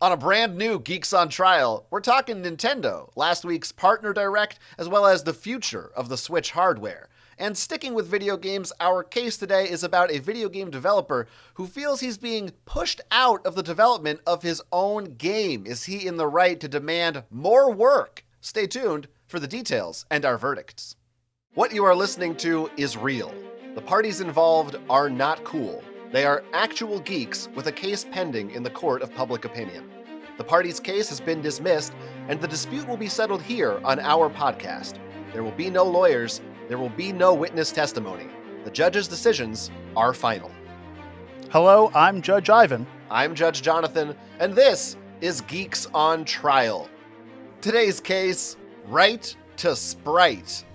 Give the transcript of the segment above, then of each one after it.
On a brand new Geeks on Trial, we're talking Nintendo, last week's partner direct, as well as the future of the Switch hardware. And sticking with video games, our case today is about a video game developer who feels he's being pushed out of the development of his own game. Is he in the right to demand more work? Stay tuned for the details and our verdicts. What you are listening to is real. The parties involved are not cool. They are actual geeks with a case pending in the court of public opinion. The party's case has been dismissed, and the dispute will be settled here on our podcast. There will be no lawyers. There will be no witness testimony. The judge's decisions are final. Hello, I'm Judge Ivan. I'm Judge Jonathan, and this is Geeks on Trial. Today's case, Right to Sprite.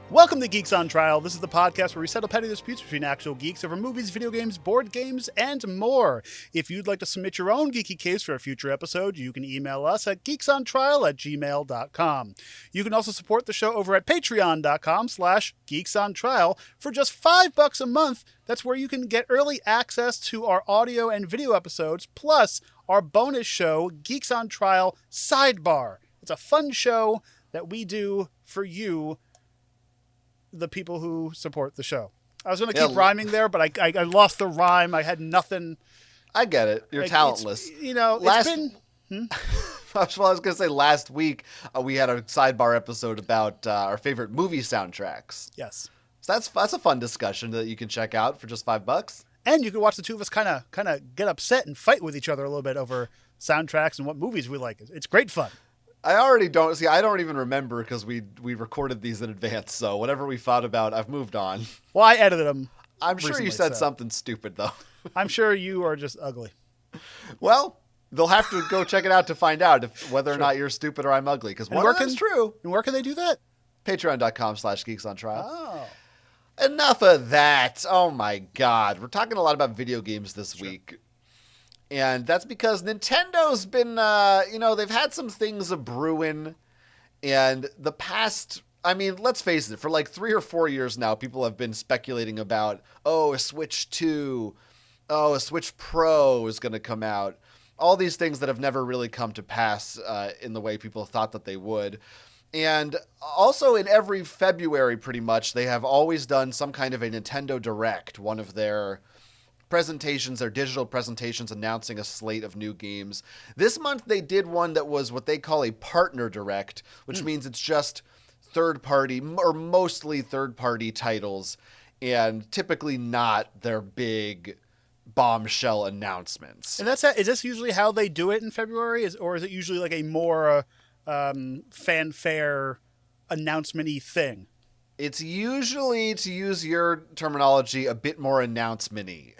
Welcome to Geeks on Trial. This is the podcast where we settle petty disputes between actual geeks over movies, video games, board games, and more. If you'd like to submit your own geeky case for a future episode, you can email us at geeksontrial@gmail.com. You can also support the show over at patreon.com/geeksontrial for just $5 a month. That's where you can get early access to our audio and video episodes, plus our bonus show, Geeks on Trial Sidebar. It's a fun show that we do for you, the people who support the show. I was going to keep rhyming there, but I lost the rhyme. I had nothing. I get it. You're talentless. It's been... I was going to say last week we had a sidebar episode about our favorite movie soundtracks. Yes. So that's a fun discussion that you can check out for just $5. And you can watch the two of us kind of get upset and fight with each other a little bit over soundtracks and what movies we like. It's great fun. I don't even remember because we recorded these in advance. So whatever we fought about, I've moved on. Well, I edited them. I'm sure you said something stupid though. I'm sure you are just ugly. Well, they'll have to go check it out to find out whether or not you're stupid or I'm ugly. Because one of them's true. And where can they do that? Patreon.com/geeksontrial. Oh. Enough of that. Oh my God. We're talking a lot about video games this week. And that's because Nintendo's been, they've had some things a-brewing. And the past, let's face it, for like 3 or 4 years now, people have been speculating about, a Switch 2, a Switch Pro is going to come out. All these things that have never really come to pass in the way people thought that they would. And also in every February, pretty much, they have always done some kind of a Nintendo Direct, one of their presentations, their digital presentations announcing a slate of new games. This month they did one that was what they call a partner direct, which means it's just third-party or mostly third-party titles and typically not their big bombshell announcements. And is this usually how they do it in February? Or is it usually like a more fanfare announcement-y thing? It's usually, to use your terminology, a bit more announcement-y.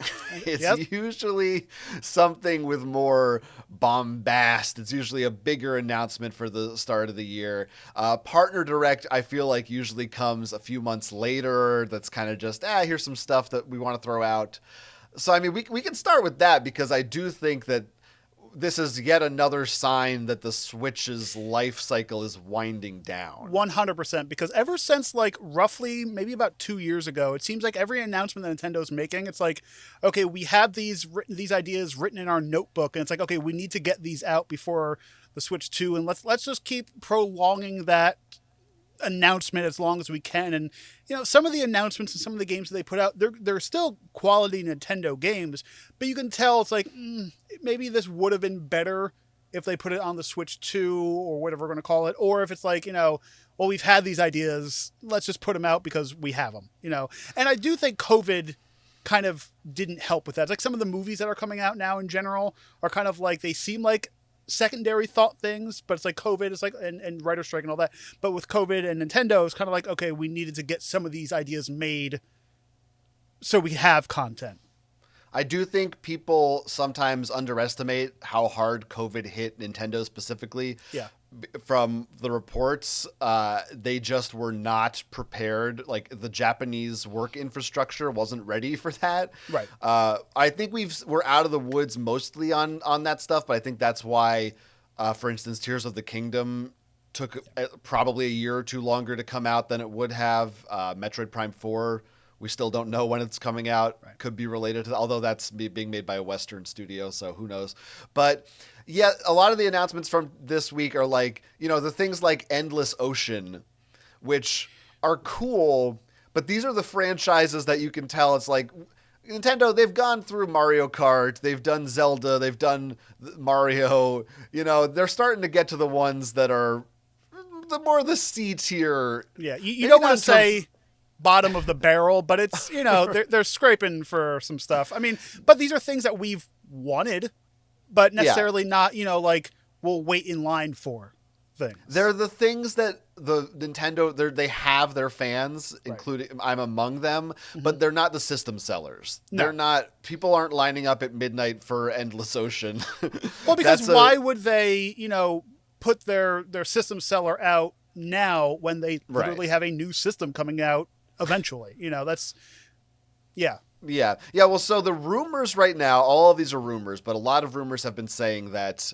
It's usually something with more bombast. It's usually a bigger announcement for the start of the year. Partner Direct, I feel like, usually comes a few months later. That's kind of just, here's some stuff that we want to throw out. So, we can start with that because I do think that this is yet another sign that the Switch's life cycle is winding down. 100%, because ever since like roughly maybe about 2 years ago, it seems like every announcement that Nintendo's making, it's like, okay, we have these ideas written in our notebook, and it's like, okay, we need to get these out before the Switch 2, and let's just keep prolonging that announcement as long as we can. And some of the announcements and some of the games that they put out, they're still quality Nintendo games, but you can tell it's like maybe this would have been better if they put it on the Switch 2 or whatever we're going to call it, or if it's like, we've had these ideas, let's just put them out because we have them, And I do think COVID kind of didn't help with that. It's like some of the movies that are coming out now in general are kind of like, they seem like secondary thought things, but it's like COVID is like, and writer strike and all that. But with COVID and Nintendo, it's kind of like, okay, we needed to get some of these ideas made so we have content. I do think people sometimes underestimate how hard COVID hit Nintendo specifically. Yeah. From the reports, they just were not prepared. Like the Japanese work infrastructure wasn't ready for that. Right. I think we're out of the woods mostly on that stuff, but I think that's why, for instance, Tears of the Kingdom took probably a year or two longer to come out than it would have. Metroid Prime 4 We still don't know when it's coming out. Right. Could be related to, although that's being made by a Western studio, so who knows. But yeah, a lot of the announcements from this week are like, the things like Endless Ocean, which are cool, but these are the franchises that you can tell it's like Nintendo, they've gone through Mario Kart, they've done Zelda, they've done Mario, they're starting to get to the ones that are the C tier. Yeah, you don't want to say bottom of the barrel, but it's, they're scraping for some stuff. I mean, but these are things that we've wanted, but necessarily not, like we'll wait in line for things. They're the things that the Nintendo, they have their fans, including I'm among them, but they're not the system sellers. No. They're not, people aren't lining up at midnight for Endless Ocean. Well, because why would they, put their system seller out now when they literally have a new system coming out eventually? That's, yeah. Yeah. Well, so the rumors right now, all of these are rumors, but a lot of rumors have been saying that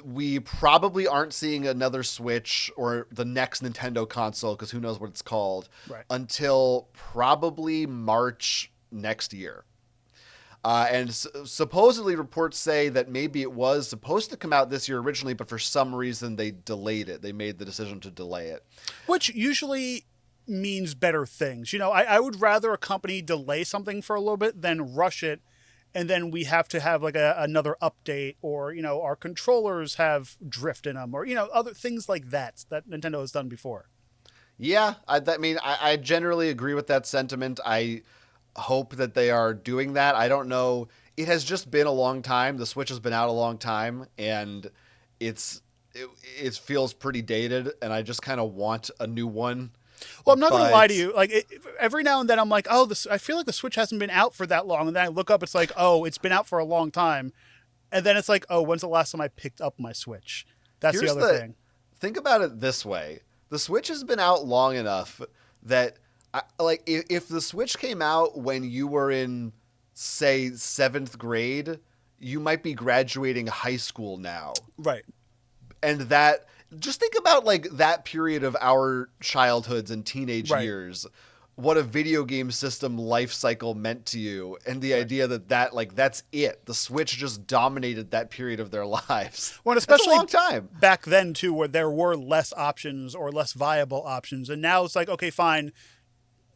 we probably aren't seeing another Switch or the next Nintendo console, because who knows what it's called, until probably March next year. And supposedly reports say that maybe it was supposed to come out this year originally, but for some reason they delayed it. They made the decision to delay it. Which usually means better things. I would rather a company delay something for a little bit than rush it, and then we have to have like another update, or, our controllers have drift in them, or, other things like that Nintendo has done before. Yeah, I generally agree with that sentiment. I hope that they are doing that. I don't know. It has just been a long time. The Switch has been out a long time, and it feels pretty dated, and I just kind of want a new one. Well, I'm not going to lie to you. Like every now and then I'm like, oh, I feel like the Switch hasn't been out for that long. And then I look up, it's like, oh, it's been out for a long time. And then it's like, oh, when's the last time I picked up my Switch? That's the other thing. Think about it this way. The Switch has been out long enough that if the Switch came out when you were in, say, 7th grade, you might be graduating high school now. Right. And just think about like that period of our childhoods and teenage years, what a video game system life cycle meant to you, and the idea that's it. The Switch just dominated that period of their lives. Well, especially that's a long time back then too, where there were less options or less viable options, and now it's like, okay, fine.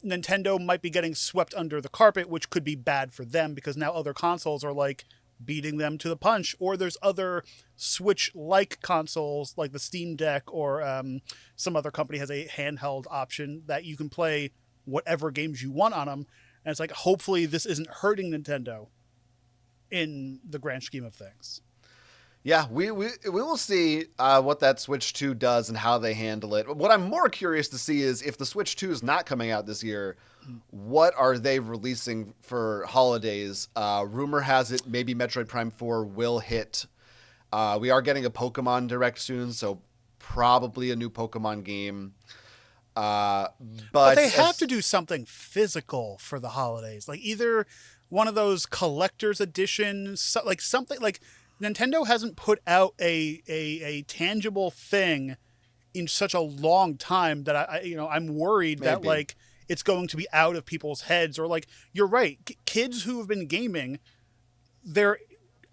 Nintendo might be getting swept under the carpet, which could be bad for them because now other consoles are like beating them to the punch, or there's other Switch-like consoles like the Steam Deck, or some other company has a handheld option that you can play whatever games you want on them. And it's like, hopefully this isn't hurting Nintendo in the grand scheme of things. Yeah, we will see what that Switch 2 does and how they handle it. What I'm more curious to see is if the Switch 2 is not coming out this year, what are they releasing for holidays? Rumor has it maybe Metroid Prime 4 will hit. We are getting a Pokemon Direct soon, so probably a new Pokemon game. But they have to do something physical for the holidays, like either one of those collector's editions, like something like Nintendo hasn't put out a tangible thing in such a long time that I'm worried that like it's going to be out of people's heads, or like you're right, kids who have been gaming, they're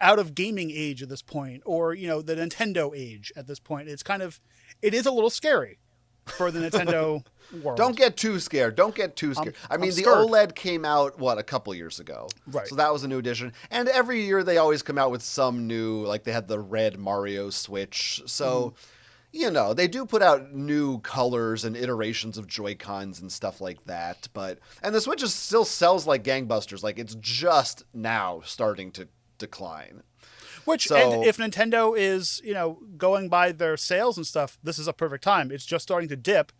out of gaming age at this point, or the Nintendo age at this point. It is a little scary for the Nintendo world. Don't get too scared. I mean, the OLED came out, a couple years ago. Right. So that was a new addition. And every year they always come out with some new, like they had the red Mario Switch. So, they do put out new colors and iterations of Joy-Cons and stuff like that. And the Switch still sells like gangbusters. Like it's just now starting to decline. And if Nintendo is, going by their sales and stuff, this is a perfect time. It's just starting to dip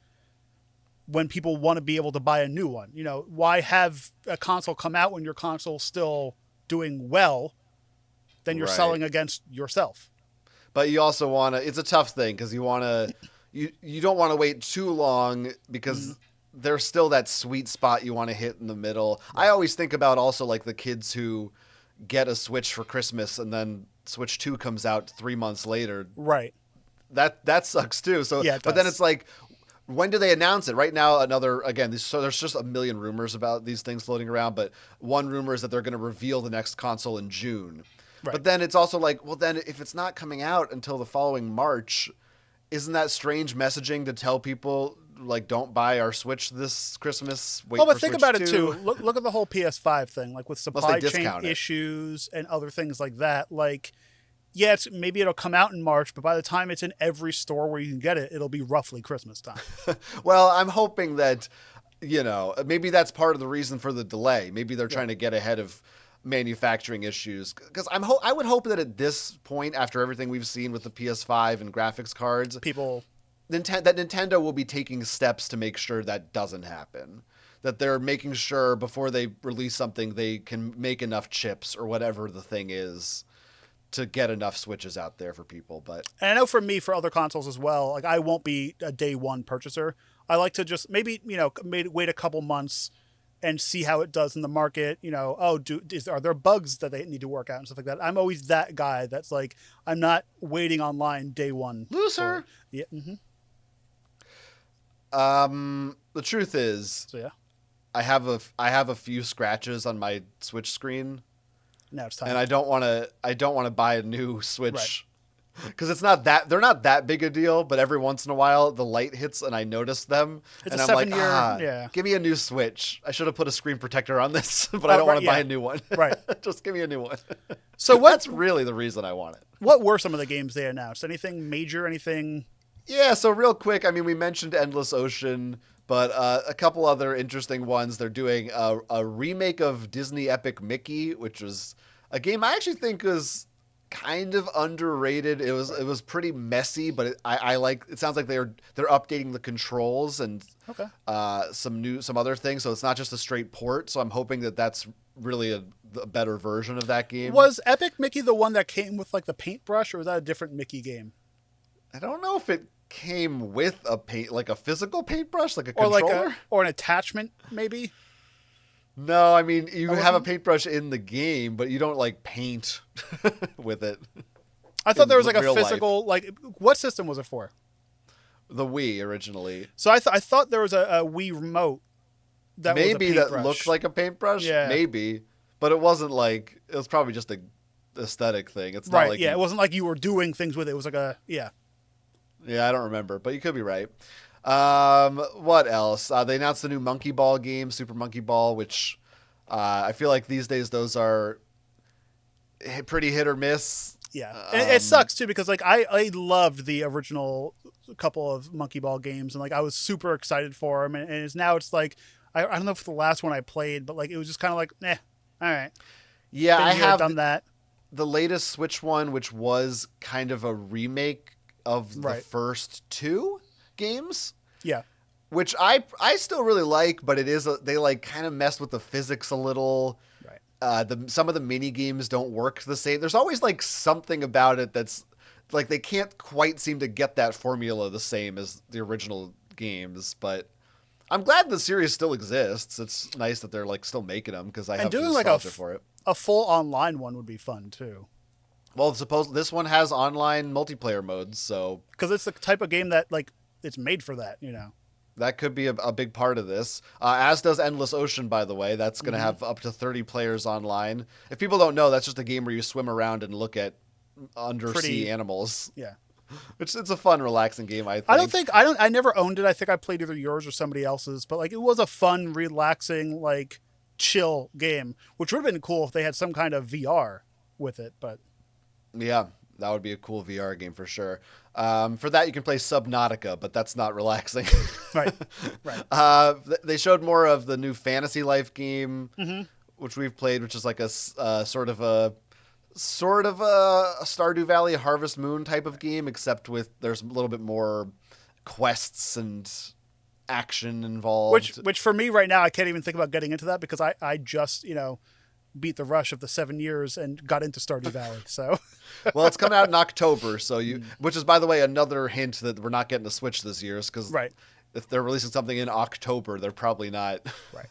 when people want to be able to buy a new one. Why have a console come out when your console's still doing well, then you're selling against yourself? But you also want to, it's a tough thing because you don't want to wait too long because there's still that sweet spot you want to hit in the middle. I always think about also like the kids who get a Switch for Christmas and then Switch 2 comes out 3 months later. Right. That sucks too. So, yeah, but then it's like, when do they announce it? Right now, so there's just a million rumors about these things floating around, but one rumor is that they're going to reveal the next console in June. Right. But then it's also like, well, then if it's not coming out until the following March, isn't that strange messaging to tell people, like, don't buy our Switch this Christmas? Wait but for think Switch about 2? it too. Look at the whole PS5 thing, like with supply chain discount it. issues and other things like that. Like, yeah, maybe it'll come out in March, but by the time it's in every store where you can get it, it'll be roughly Christmas time. Well, I'm hoping that, maybe that's part of the reason for the delay. Maybe they're trying to get ahead of manufacturing issues, because I would hope that at this point, after everything we've seen with the PS5 and graphics cards, Nintendo will be taking steps to make sure that doesn't happen. That they're making sure before they release something, they can make enough chips or whatever the thing is to get enough Switches out there for people. But and I know for me, for other consoles as well, like I won't be a day one purchaser. I like to just maybe wait a couple months and see how it does in the market. Are there bugs that they need to work out and stuff like that? I'm always that guy that's like, I'm not waiting online day one. Loser. Yeah. Mm-hmm. The truth is, So yeah, I have a few scratches on my Switch screen. now it's time. And I don't want to buy a new Switch because they're not that big a deal. But every once in a while, the light hits and I notice them, It's and a I'm like, 7-year. give me a new Switch. I should have put a screen protector on this, but I don't want to buy a new one. Right. Just give me a new one. So That's really the reason I want it. What were some of the games they announced? Anything major? Anything? Yeah. So real quick, I mean, we mentioned Endless Ocean. But a couple other interesting ones. They're doing a remake of Disney Epic Mickey, which was a game I actually think was kind of underrated. It was pretty messy, but I like. It sounds like they're updating the controls and some other things. So it's not just a straight port. So I'm hoping that that's really a better version of that game. Was Epic Mickey the one that came with like the paintbrush, or was that a different Mickey game? I don't know if it came with a physical paintbrush, like a controller, or an attachment, maybe. No, I mean you have a paintbrush in the game, but you don't like paint with it. I thought there was like a life. physical, like what system was it for? The Wii originally. So I thought there was a Wii remote that maybe was a that looked like a paintbrush. Yeah. Maybe, but it wasn't like it was probably just a aesthetic thing. It's right. Not like it wasn't like you were doing things with it. It was like Yeah, I don't remember, but you could be right. What else? They announced the new Monkey Ball game, Super Monkey Ball, which I feel like these days those are pretty hit or miss. Yeah, and it sucks too because like I loved the original couple of Monkey Ball games and like I was super excited for them, and it's like I don't know if the last one I played, but like it was just kind of like, all right. Yeah, I have done that. The latest Switch one, which was kind of a remake of the first two games. Yeah. Which I still really like, but they like kind of mess with the physics a little. Right. Some of the mini games don't work the same. There's always like something about it that's like they can't quite seem to get that formula the same as the original games. But I'm glad the series still exists. It's nice that they're like still making them because I have doing nostalgia for it. A full online one would be fun too. Well, suppose this one has online multiplayer modes, so because it's the type of game that like it's made for that, That could be a big part of this. As does Endless Ocean, by the way. That's going to have up to 30 players online. If people don't know, that's just a game where you swim around and look at undersea animals. Yeah. It's a fun, relaxing game, I think. I never owned it. I think I played either yours or somebody else's, but like it was a fun, relaxing, like chill game, which would have been cool if they had some kind of VR with it, but yeah, that would be a cool VR game for sure. For that, you can play Subnautica, but that's not relaxing. Right. They showed more of the new Fantasy Life game, which we've played, which is like a sort of a Stardew Valley Harvest Moon type of game, except there's a little bit more quests and action involved. Which for me right now, I can't even think about getting into that because I just beat the rush of the 7 years and got into Stardew Valley. So, well, it's coming out in October, so which is, by the way, another hint that we're not getting a Switch this year, because if they're releasing something in October, they're probably not. Right.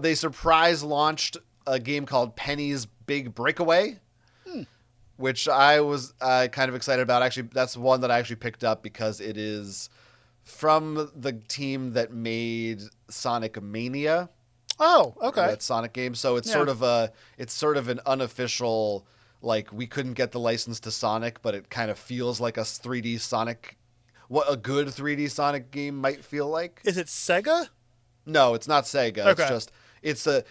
They surprise launched a game called Penny's Big Breakaway, which I was kind of excited about. Actually, that's one that I actually picked up because it is from the team that made Sonic Mania. Oh, Or okay. that Sonic game. So it's Yeah. sort of an unofficial, like, we couldn't get the license to Sonic, but it kind of feels like a 3D Sonic, what a good 3D Sonic game might feel like. Is it Sega? No, it's not Sega. It's Okay. just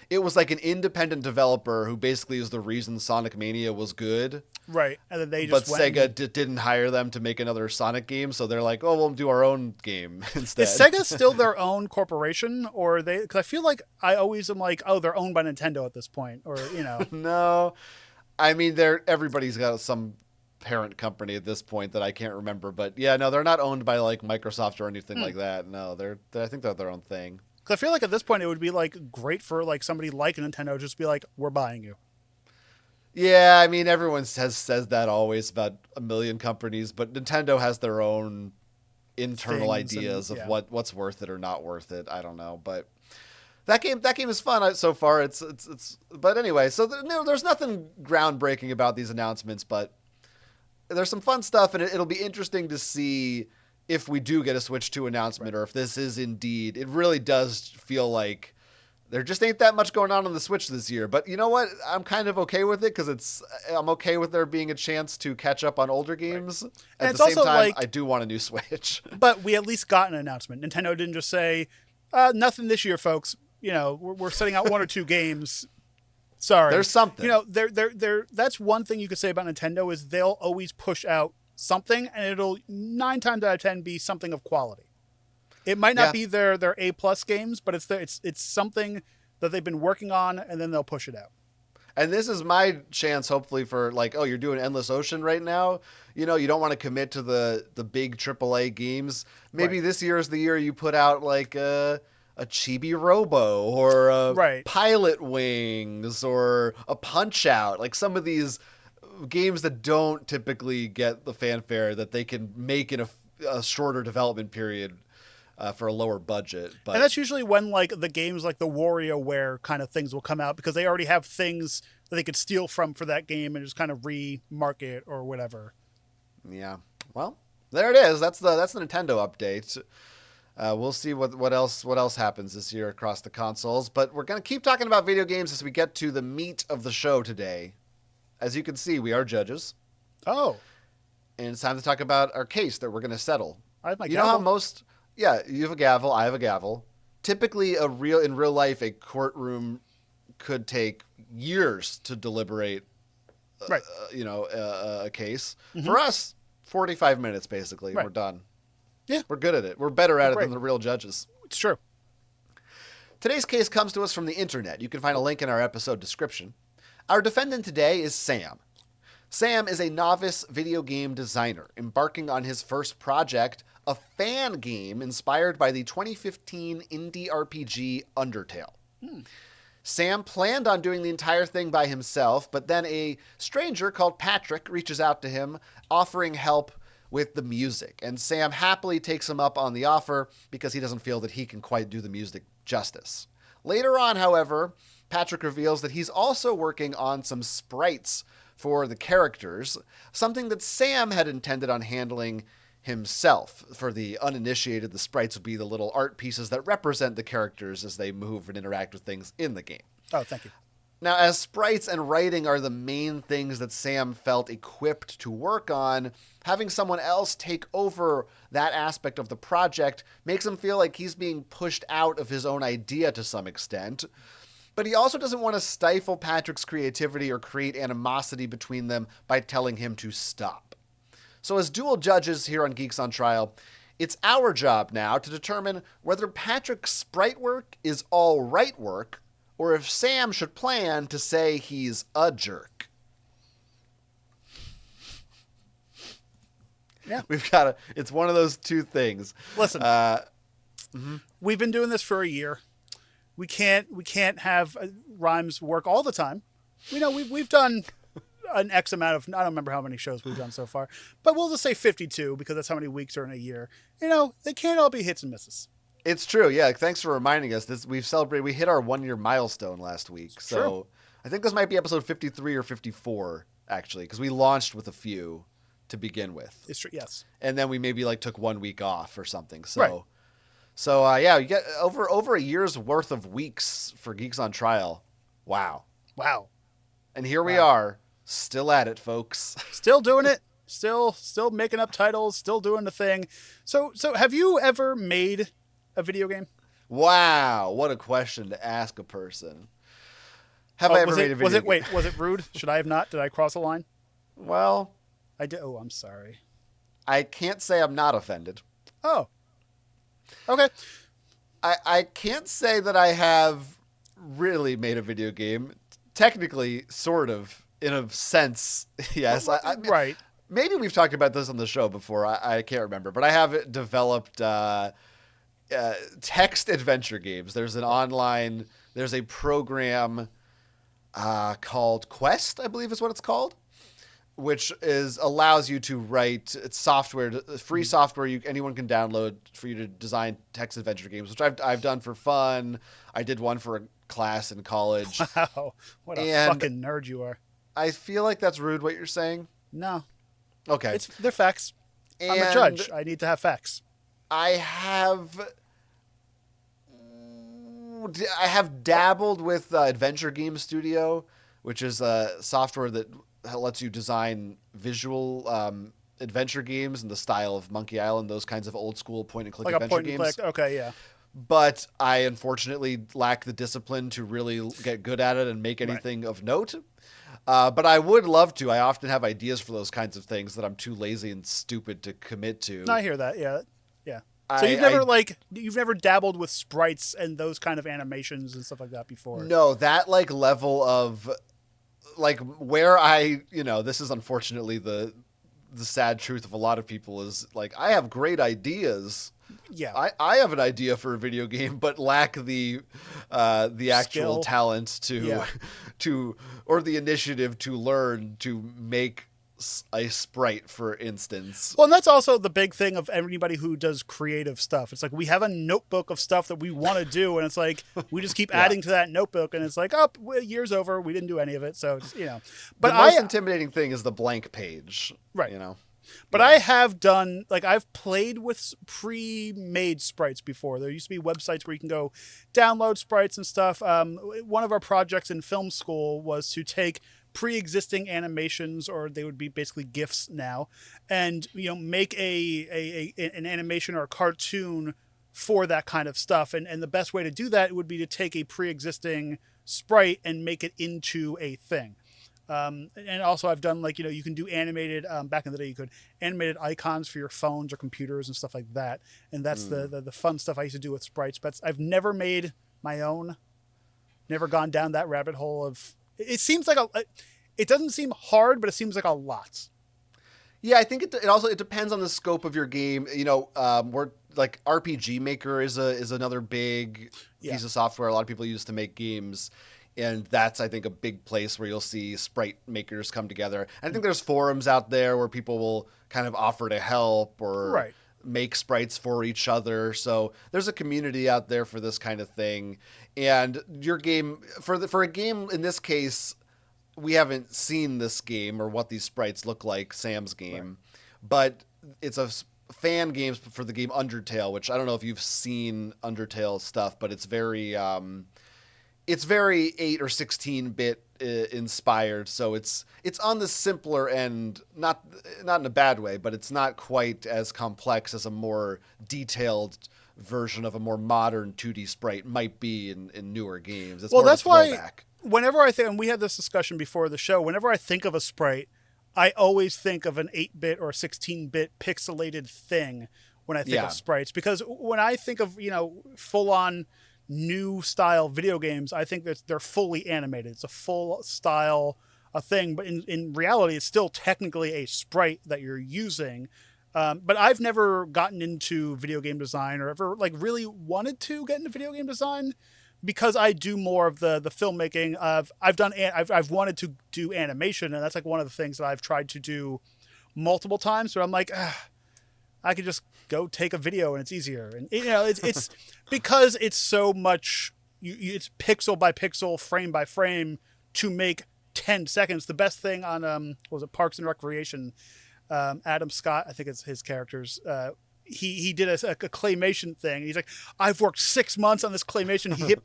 it was like an independent developer who basically is the reason Sonic Mania was good. Right. And then they But just went. Sega didn't hire them to make another Sonic game, so they're like, "Oh, we'll do our own game instead." Is Sega still their own corporation, or they? Because I feel like I always am like, oh, they're owned by Nintendo at this point, or No, I mean everybody's got some parent company at this point that I can't remember, but yeah, no, they're not owned by like Microsoft or anything like that. No, I think they're their own thing. Because I feel like at this point it would be like great for like somebody like Nintendo just be like, we're buying you. Yeah, I mean everyone says that always about a million companies, but Nintendo has their own internal Things ideas and, of yeah. what's worth it or not worth it. I don't know, but that game is fun so far. It's but anyway, so there's nothing groundbreaking about these announcements, but there's some fun stuff, and it'll be interesting to see if we do get a Switch 2 announcement, or if this is indeed. It really does feel like there just ain't that much going on the Switch this year. But you know what? I'm kind of okay with it because I'm okay with there being a chance to catch up on older games. At it's the same also time, like- I do want a new Switch. But we at least got an announcement. Nintendo didn't just say, nothing this year, folks. We're setting out one or two games. Sorry. There's something. They're that's one thing you could say about Nintendo is they'll always push out something, and it'll 9 times out of 10 be something of quality. It might not be their A+ games, but it's something that they've been working on, and then they'll push it out. And this is my chance, hopefully, for like, oh, you're doing Endless Ocean right now. You don't want to commit to the big AAA games. Maybe this year is the year you put out like a Chibi Robo or a Pilot Wings or a Punch Out. Like some of these games that don't typically get the fanfare that they can make in a shorter development period. For a lower budget, but and that's usually when like the games like the WarioWare kind of things will come out because they already have things that they could steal from for that game and just kind of re-market or whatever. Yeah, well, there it is. That's the Nintendo update. We'll see what else happens this year across the consoles, but we're gonna keep talking about video games as we get to the meat of the show today. As you can see, we are judges. Oh, and it's time to talk about our case that we're gonna settle. I have my You gavel. know how most. Yeah, you have a gavel. I have a gavel. Typically, in real life, a courtroom could take years to deliberate. Right. A case. Mm-hmm. For us, 45 minutes basically. We're done. Yeah, we're good at it. We're better at it great. than the real judges. It's true. Today's case comes to us from the internet. You can find a link in our episode description. Our defendant today is Sam. Sam is a novice video game designer embarking on his first project, a fan game inspired by the 2015 indie RPG Undertale. Sam planned on doing the entire thing by himself, but then a stranger called Patrick reaches out to him, offering help with the music. And Sam happily takes him up on the offer because he doesn't feel that he can quite do the music justice. Later on, however, Patrick reveals that he's also working on some sprites for the characters, something that Sam had intended on handling himself. For the uninitiated, the sprites would be the little art pieces that represent the characters as they move and interact with things in the game. Oh, thank you. Now, as sprites and writing are the main things that Sam felt equipped to work on, having someone else take over that aspect of the project makes him feel like he's being pushed out of his own idea to some extent. But he also doesn't want to stifle Patrick's creativity or create animosity between them by telling him to stop. So as dual judges here on Geeks on Trial, it's our job now to determine whether Patrick's sprite work is all right work, or if Sam should plan to say he's a jerk. Yeah. It's one of those two things. Listen, we've been doing this for a year. We can't have rhymes work all the time. We've done an X amount of, I don't remember how many shows we've done so far, but we'll just say 52 because that's how many weeks are in a year. They can't all be hits and misses. It's true. Yeah. Thanks for reminding us. We hit our 1 year milestone last week. True. So I think this might be episode 53 or 54, actually, because we launched with a few to begin with. It's true. Yes. And then we maybe like took 1 week off or something. So, Right. yeah, you get over a year's worth of weeks for Geeks on Trial. Wow. Wow. And here we are, still at it, folks. Still doing it. Still making up titles. Still doing the thing. So have you ever made a video game? Wow, what a question to ask a person. Have I ever made a video game? Wait, was it rude? Should I have not? Did I cross a line? Well, I did. Oh, I'm sorry. I can't say I'm not offended. Oh. Okay. I can't say that I have really made a video game. Technically, sort of, in a sense, yes. Right. Maybe we've talked about this on the show before. I can't remember. But I have developed text adventure games. There's a program called Quest, I believe is what it's called, which allows you to write. It's software, free software anyone can download for you to design text adventure games, which I've done for fun. I did one for a class in college. Wow, what a fucking nerd you are. I feel like that's rude what you're saying. No. Okay. They're facts. I'm a judge. I need to have facts. I have dabbled with Adventure Game Studio, which is a software that lets you design visual adventure games in the style of Monkey Island, those kinds of old school point and click Like adventure a point games. and click. Okay, yeah. But I unfortunately lack the discipline to really get good at it and make anything of note. But I would love to. I often have ideas for those kinds of things that I'm too lazy and stupid to commit to. No, I hear that. Yeah. Yeah. So you've never dabbled with sprites and those kind of animations and stuff like that before? No, that level of where this is unfortunately the sad truth of a lot of people is I have great ideas. Yeah. I have an idea for a video game, but lack the actual Skill. talent or the initiative to learn to make a sprite, for instance. Well, and that's also the big thing of anybody who does creative stuff. It's like we have a notebook of stuff that we want to do, and it's like we just keep adding to that notebook, and it's like, oh, year's over, we didn't do any of it, so it's, But the most intimidating thing is the blank page, right? But Yeah. I have done I've played with pre-made sprites before. There used to be websites where you can go download sprites and stuff. One of our projects in film school was to take pre-existing animations, or they would be basically GIFs now, and make an animation or a cartoon for that kind of stuff. And the best way to do that would be to take a pre-existing sprite and make it into a thing. And also I've done you can do animated, back in the day you could animated icons for your phones or computers and stuff like that. And that's the fun stuff I used to do with sprites, but I've never made my own, never gone down that rabbit hole of, it seems like it doesn't seem hard, but it seems like a lot. Yeah, I think it depends on the scope of your game. We're RPG Maker is another big piece of software a lot of people use to make games. And that's, I think, a big place where you'll see sprite makers come together. And I think there's forums out there where people will kind of offer to help or make sprites for each other. So there's a community out there for this kind of thing. And your game, for a game in this case, we haven't seen this game or what these sprites look like, Sam's game. But it's a fan game for the game Undertale, which I don't know if you've seen Undertale stuff, but it's very 8 or 16-bit inspired, so it's on the simpler end, not in a bad way, but it's not quite as complex as a more detailed version of a more modern 2D sprite might be in newer games. It's that's why throwback. Whenever I think, and we had this discussion before the show, whenever I think of a sprite, I always think of an 8-bit or 16-bit pixelated thing when I think of sprites, because when I think of full-on new style video games, I think that they're fully animated. It's a full style thing, but in reality, it's still technically a sprite that you're using. But I've never gotten into video game design or ever really wanted to get into video game design because I do more of the filmmaking. I've wanted to do animation, and that's one of the things that I've tried to do multiple times. But I'm like, I could just go take a video and it's easier. And it's because it's so much. It's pixel by pixel, frame by frame to make 10 seconds. The best thing on what was it, Parks and Recreation? Adam Scott, I think it's his characters. He did a claymation thing. He's like, I've worked 6 months on this claymation. He hit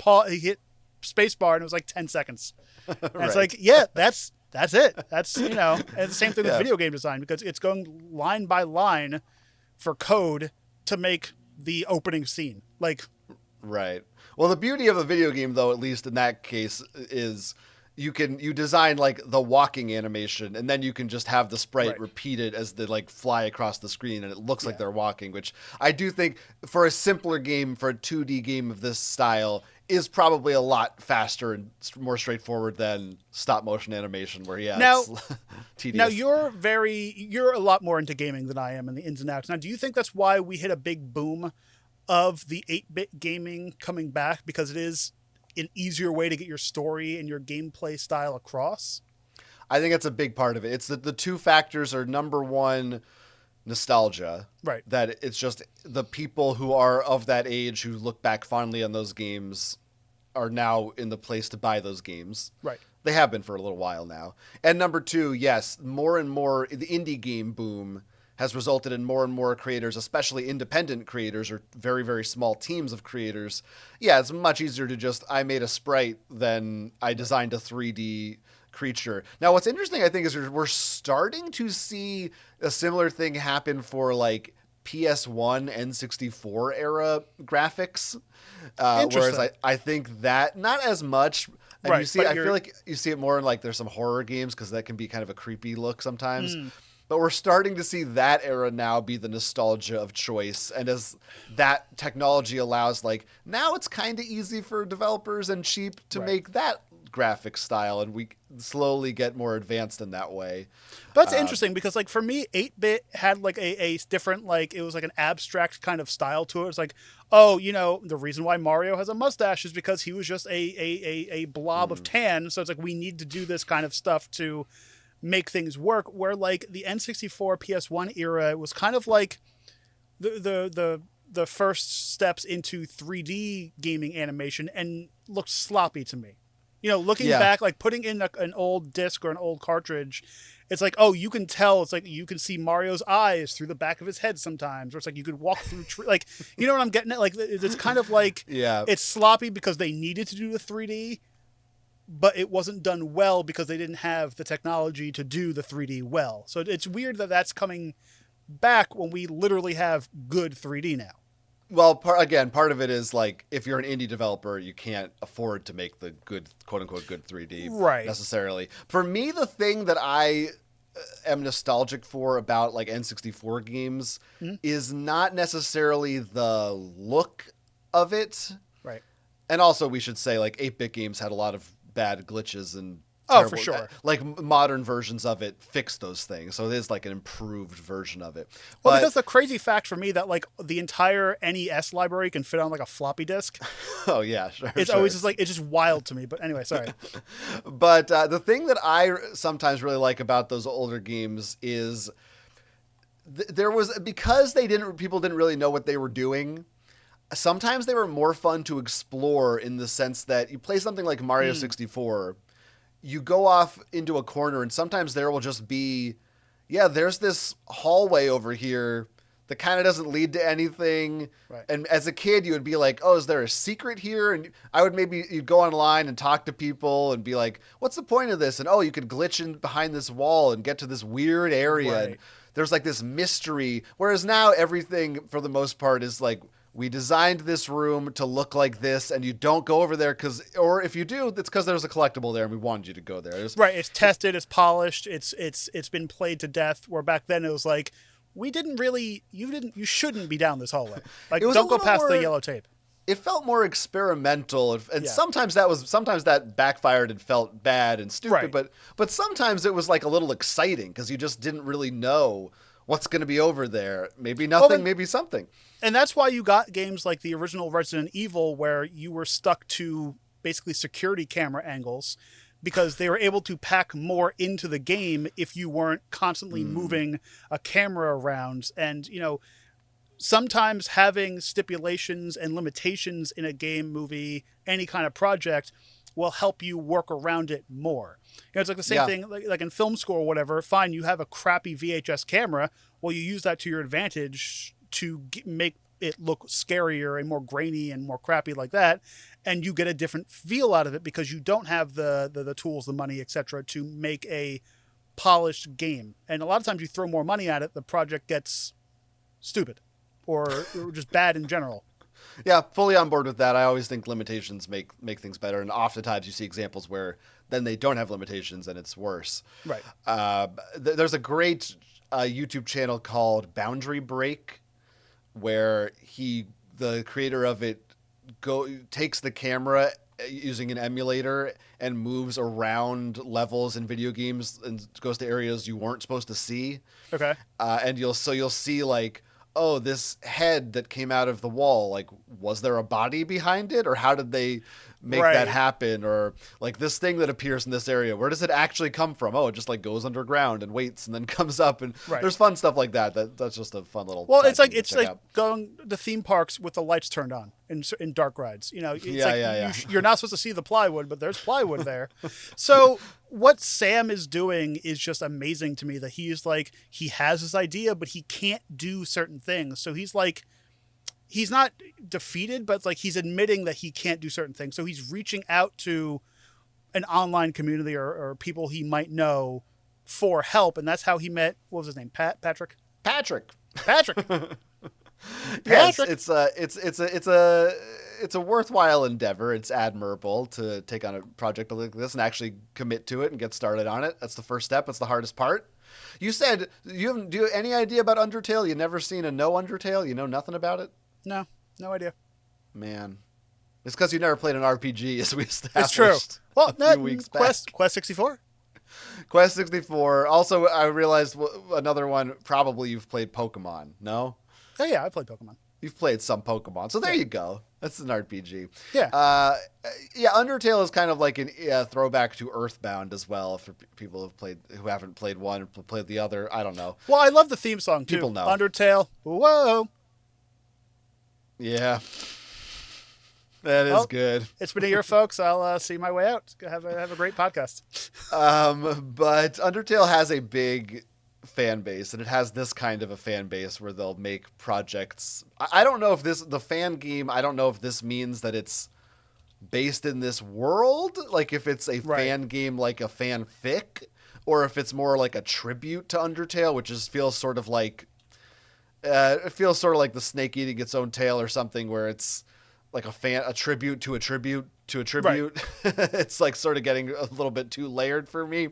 spacebar and it was like 10 seconds. And right. It's like, yeah, that's it. That's and the same thing with video game design, because it's going line by line for code to make the opening scene. Like, right. Well, the beauty of a video game, though, at least in that case, is you design like the walking animation, and then you can just have the sprite repeated as they like fly across the screen, and it looks like they're walking, which I do think for a simpler game, for a 2D game of this style, is probably a lot faster and more straightforward than stop motion animation, where it's tedious. Now you're a lot more into gaming than I am and the ins and outs. Now, do you think that's why we hit a big boom of the 8-bit gaming coming back, because it is an easier way to get your story and your gameplay style across? I think that's a big part of it. It's that the two factors are, number one, nostalgia. Right. That it's just the people who are of that age who look back fondly on those games are now in the place to buy those games. Right. They have been for a little while now. And number two, yes, more and more, the indie game boom has resulted in more and more creators, especially independent creators or very, very small teams of creators. Yeah, it's much easier to just, I made a sprite than I designed a 3D creature. Now, what's interesting, I think, is we're starting to see a similar thing happen for like PS1, N64 era graphics. Whereas I think that not as much. And I feel like you see it more in like there's some horror games, because that can be kind of a creepy look sometimes. But we're starting to see that era now be the nostalgia of choice. And as that technology allows, like, now it's kind of easy for developers and cheap to make that graphic style. And we slowly get more advanced in that way. But that's interesting, because, like, for me, 8-bit had, like, a different, like, it was like an abstract kind of style to it. It's like, oh, the reason why Mario has a mustache is because he was just a blob of tan. So it's like, we need to do this kind of stuff to make things work, where like the N64 PS1 era was kind of like the first steps into 3D gaming animation, and looked sloppy to me. Looking back, like putting in an old disc or an old cartridge, it's like, oh, you can tell, it's like you can see Mario's eyes through the back of his head sometimes, or it's like you could walk through like, you know what I'm getting at? Like, it's kind of like, it's sloppy because they needed to do the 3D, but it wasn't done well because they didn't have the technology to do the 3D well. So it's weird that that's coming back when we literally have good 3D now. Well, part of it is like, if you're an indie developer, you can't afford to make the good, quote unquote, good 3D necessarily. For me, the thing that I am nostalgic for about like N64 games is not necessarily the look of it. Right. And also, we should say, like, 8-bit games had a lot of bad glitches and for sure. Like, modern versions of it fix those things, so it is like an improved version of it. Well, because the crazy fact for me that like the entire NES library can fit on like a floppy disk. Oh yeah, sure. It's always just like, it's just wild to me. But anyway, sorry. But the thing that I sometimes really like about those older games is there was, because people didn't really know what they were doing. Sometimes they were more fun to explore, in the sense that you play something like Mario 64, you go off into a corner, and sometimes there will just be, there's this hallway over here that kind of doesn't lead to anything. Right. And as a kid, you would be like, oh, is there a secret here? And you'd go online and talk to people and be like, what's the point of this? And you could glitch in behind this wall and get to this weird area. Right. And there's like this mystery. Whereas now everything, for the most part, is like, we designed this room to look like this, and you don't go over there or if you do, it's because there's a collectible there and we wanted you to go there. Right. It's tested, it's polished, it's been played to death. Where back then it was like, you shouldn't be down this hallway. Like, don't go past the yellow tape. It felt more experimental, and sometimes that backfired and felt bad and stupid, but sometimes it was like a little exciting because you just didn't really know what's going to be over there. Maybe nothing, maybe something. And that's why you got games like the original Resident Evil, where you were stuck to basically security camera angles, because they were able to pack more into the game if you weren't constantly moving a camera around. And, sometimes having stipulations and limitations in a game, movie, any kind of project will help you work around it more. It's like the same thing, like in film school or whatever. Fine, you have a crappy VHS camera. Well, you use that to your advantage to make it look scarier and more grainy and more crappy like that, and you get a different feel out of it because you don't have the tools, the money, etc., to make a polished game. And a lot of times you throw more money at it, the project gets stupid or just bad in general. Yeah, fully on board with that. I always think limitations make things better, and oftentimes you see examples where then they don't have limitations and it's worse. Right. There's a great YouTube channel called Boundary Break, where the creator of it, takes the camera using an emulator and moves around levels in video games and goes to areas you weren't supposed to see. Okay. And you'll see like, oh, this head that came out of the wall, like, was there a body behind it, or how did they make that happen? Or like this thing that appears in this area, where does it actually come from? Oh, it just like goes underground and waits and then comes up, and there's fun stuff like that. That's just a fun little. Well, it's like going to theme parks with the lights turned on in dark rides. You're not supposed to see the plywood, but there's plywood there. So what Sam is doing is just amazing to me. That he has this idea, but he can't do certain things. So he's not defeated, but it's like he's admitting that he can't do certain things. So he's reaching out to an online community or people he might know for help, and that's how he met. What was his name? Patrick. Yes, it's a worthwhile endeavor. It's admirable to take on a project like this and actually commit to it and get started on it. That's the first step. That's the hardest part. You said do you have any idea about Undertale? You never seen a no Undertale? You know nothing about it? No idea. Man, it's because you never played an RPG, as we established. It's true. Well, a few weeks back. Quest 64. Quest 64. Also, I realized another one. Probably you've played Pokemon. No? Oh yeah, I played Pokemon. You've played some Pokemon, so there you go. That's an RPG. Yeah. Undertale is kind of like a throwback to Earthbound as well. For people who haven't played one and played the other, I don't know. Well, I love the theme song too. People know Undertale. Whoa. Yeah. That is good. It's been a year, folks. I'll see my way out. Have a great podcast. But Undertale has a big fan base, and it has this kind of a fan base where they'll make projects. I don't know if the fan game, I don't know if this means that it's based in this world, like if it's a fan game like a fanfic, or if it's more like a tribute to Undertale, which feels sort of like the snake eating its own tail or something, where it's like a tribute to a tribute to a tribute. Right. It's like sort of getting a little bit too layered for me.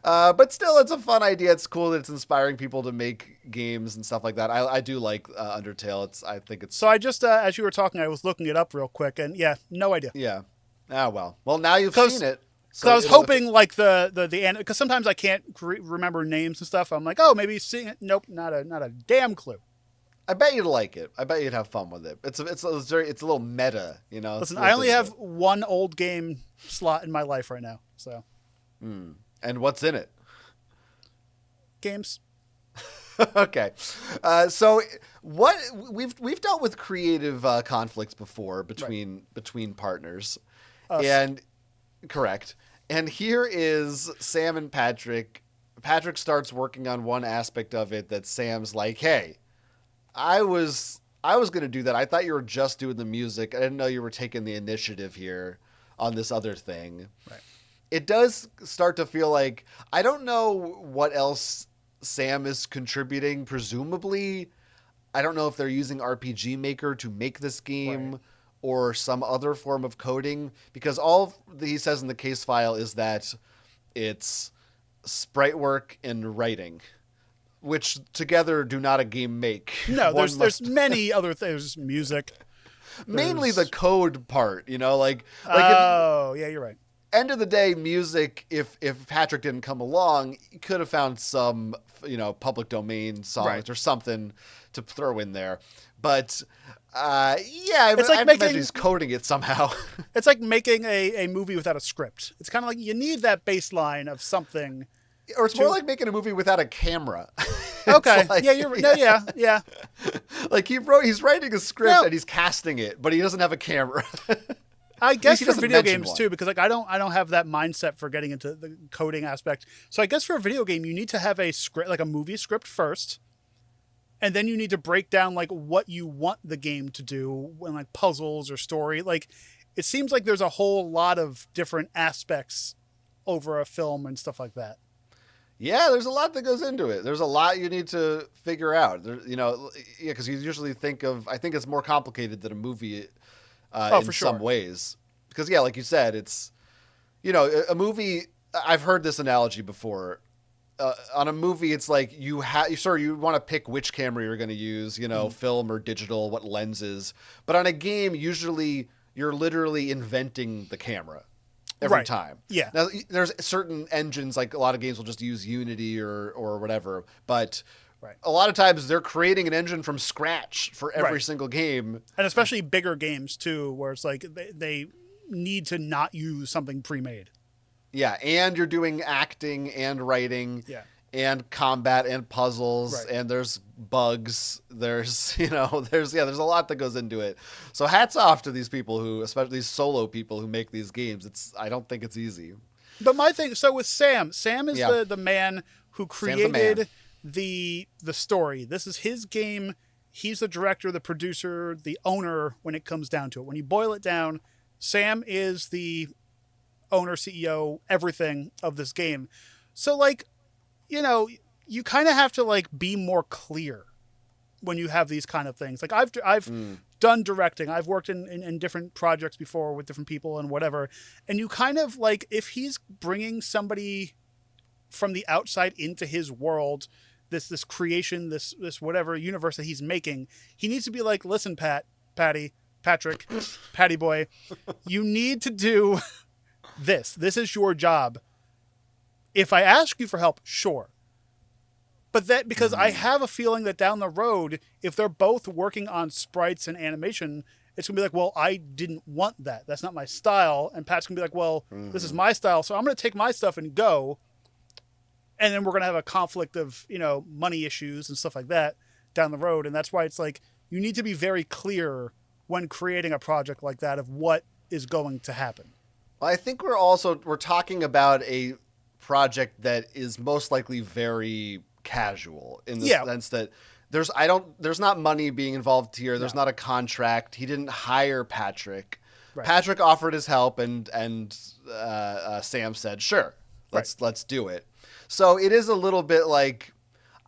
But still, it's a fun idea. It's cool that it's inspiring people to make games and stuff like that. I do like Undertale. I think it's. So I just, as you were talking, I was looking it up real quick, and yeah, no idea. Yeah. Well, now you've seen it. So I was hoping like because sometimes I can't remember names and stuff. I'm like, oh, maybe seeing it. Nope, not a damn clue. I bet you'd like it. I bet you'd have fun with it. It's a little meta, you know. Listen, I only have one old game slot in my life right now, so. And what's in it? Games. Okay, so what we've dealt with creative conflicts before between partners, and correct. And here is Sam and Patrick. Patrick starts working on one aspect of it that Sam's like, hey. I was going to do that. I thought you were just doing the music. I didn't know you were taking the initiative here on this other thing. Right. It does start to feel like, I don't know what else Sam is contributing. Presumably, I don't know if they're using RPG Maker to make this game or some other form of coding, because all he says in the case file is that it's sprite work and writing, which together do not a game make. No, there's many other things. Music. Mainly the code part, you know, like yeah, you're right. End of the day, music, if Patrick didn't come along, he could have found some, public domain songs or something to throw in there. But it's like imagine he's coding it somehow. It's like making a movie without a script. It's kind of like you need that baseline of something. Or it's more like making a movie without a camera. Okay. Like, yeah, you're no, yeah. Like he's writing a script Now, and he's casting it, but he doesn't have a camera. I guess he for doesn't video mention games one. too, because like I don't have that mindset for getting into the coding aspect. So I guess for a video game, you need to have a script, like a movie script first, and then you need to break down like what you want the game to do, and like puzzles or story. Like it seems like there's a whole lot of different aspects over a film and stuff like that. Yeah, there's a lot that goes into it. There's a lot you need to figure out. Because you usually I think it's more complicated than a movie Oh, in for some sure. ways. Because, yeah, like you said, it's, a movie, I've heard this analogy before. On a movie, it's like you want to pick which camera you're going to use, Mhm. film or digital, what lenses. But on a game, usually you're literally inventing the camera every Right. time. Yeah. Now, there's certain engines, like a lot of games will just use Unity or whatever, but Right. a lot of times they're creating an engine from scratch for every Right. single game. And especially bigger games too, where it's like they need to not use something pre-made. Yeah, and you're doing acting and writing Yeah. and combat and puzzles Right. and there's bugs. There's, there's a lot that goes into it. So hats off to these people especially these solo people who make these games. I don't think it's easy. But my thing, so with Sam is Yeah. the man who Sam's the man. created the story. This is his game. He's the director, the producer, the owner when it comes down to it. When you boil it down, Sam is the owner, CEO, everything of this game. So like, you kind of have to like be more clear when you have these kind of things. Like I've done directing. I've worked in different projects before with different people and whatever. And you kind of like, if he's bringing somebody from the outside into his world, this creation, this whatever universe that he's making, he needs to be like, listen, Patrick, Patty boy, you need to do this. This is your job. If I ask you for help, sure. But that, because I have a feeling that down the road, if they're both working on sprites and animation, it's going to be like, well, I didn't want that. That's not my style. And Pat's going to be like, well, this is my style. So I'm going to take my stuff and go. And then we're going to have a conflict of, money issues and stuff like that down the road. And that's why it's like, you need to be very clear when creating a project like that of what is going to happen. Well, I think we're talking about a project that is most likely very casual in the sense that there's not money being involved here. There's not a contract. He didn't hire Patrick. Right. Patrick offered his help and Sam said, sure, let's do it. So it is a little bit like,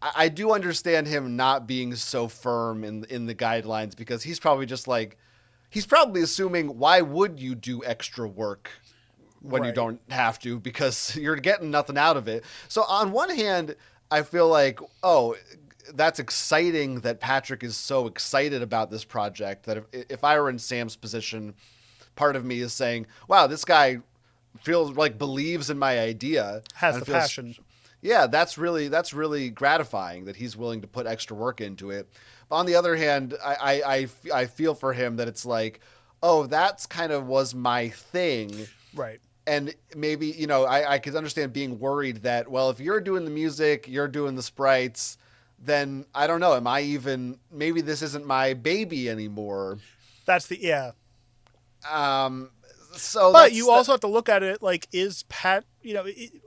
I do understand him not being so firm in the guidelines, because he's probably just like, he's probably assuming, why would you do extra work when you don't have to, because you're getting nothing out of it. So on one hand, I feel like, oh, that's exciting that Patrick is so excited about this project, that if I were in Sam's position, part of me is saying, wow, this guy feels like believes in my idea. Has the passion. Yeah, that's really gratifying that he's willing to put extra work into it. But on the other hand, I feel for him that it's like, oh, that's kind of was my thing. Right. And maybe, I could understand being worried that, well, if you're doing the music, you're doing the sprites, then I don't know, maybe this isn't my baby anymore. That's the. But you also have to look at it like, is Pat,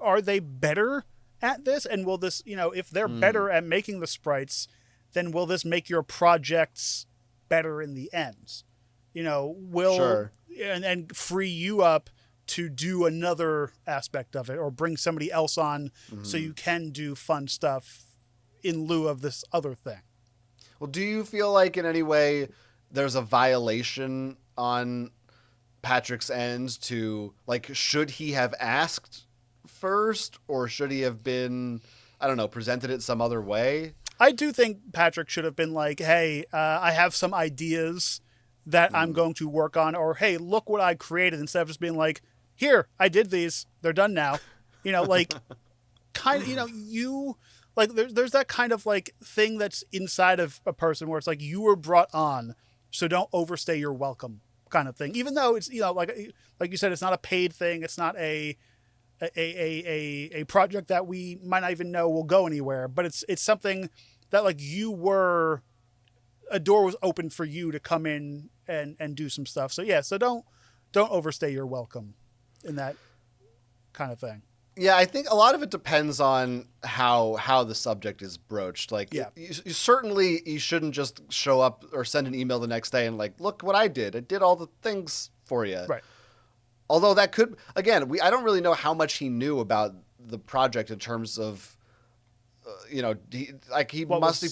are they better at this? And will this, if they're better at making the sprites, then will this make your projects better in the end? Will and free you up to do another aspect of it, or bring somebody else on so you can do fun stuff in lieu of this other thing. Well, do you feel like in any way there's a violation on Patrick's end to, like, should he have asked first, or should he have been, I don't know, presented it some other way? I do think Patrick should have been like, hey, I have some ideas that I'm going to work on, or hey, look what I created, instead of just being like, here, I did these, they're done now. Like, kind of, you, like, there's that kind of like thing that's inside of a person where it's like, you were brought on, so don't overstay your welcome kind of thing. Even though it's, like you said, it's not a paid thing. It's not a a project that we might not even know will go anywhere, but it's something that like a door was open for you to come in and do some stuff. So yeah, so don't overstay your welcome in that kind of thing. Yeah, I think a lot of it depends on how the subject is broached. Like, Yeah. you shouldn't just show up or send an email the next day and like, look what I did. I did all the things for you. Right. Although that could, again, I don't really know how much he knew about the project in terms of, he